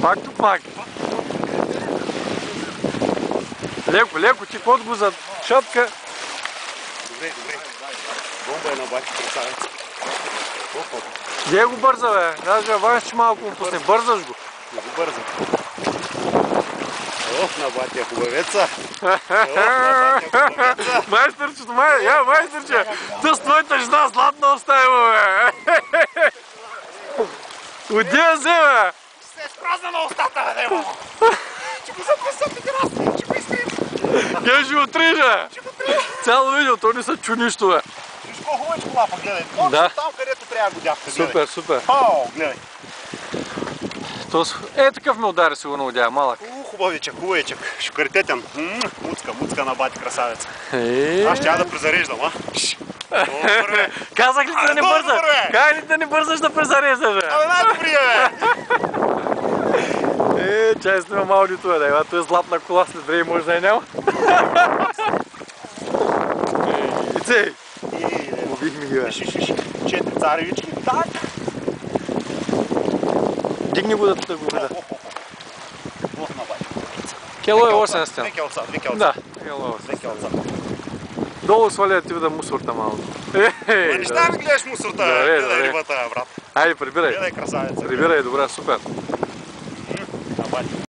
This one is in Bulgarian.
Пак тупак. Леко, леко, ти кот го зад шапка. Добре, добре. Бомба е на бати красавец. Где го бърза, бе? Даже Ванш, че малко му пусне. Бързаш го. Не го бързам. Ох, на батя хубавеца. Майсторчето, майсторче. Тъс твоята жена златна оставила, бе. Отди я взе, бе. Се е спразна на устата, бе, нема. Ще го записам ти раз, ще го изтрим. Где ще го трижа? Цяло видео, то не се чу нищо, бе. Виж по-хубава е кола, пък гледай. Да. Там, където трябва да го дявка, гледай. Супер, супер. О, гледай. Такъв ме удари сигурно удя, малък. Хубавичък, хубавичък. Шукаритетен. Муцка на бати красавец. Аз ще да презареждам, а? Добър, бе. Казах ли да не бързаш? Казах ли да не бързаш да презареждаш, бе? Абе, най-добрия, бе. Чай снимам аудиото, бе, да. Това е златна кола, след време може да я няма. Ицей! Убихме ги, бе. Виж, 4 царевички. Так. Дигни го да го видя. Ох, на бати. Кело е 800. 2 келца, 2 келца. Да, кело е 2 келца. Долу сваля да ти видя мусорта малко. Не ще да ми гледаш мусорта, гледай рибата, брат. Айде, прибирай. Гледай красавеца. Прибирай, добре, супер. На бати.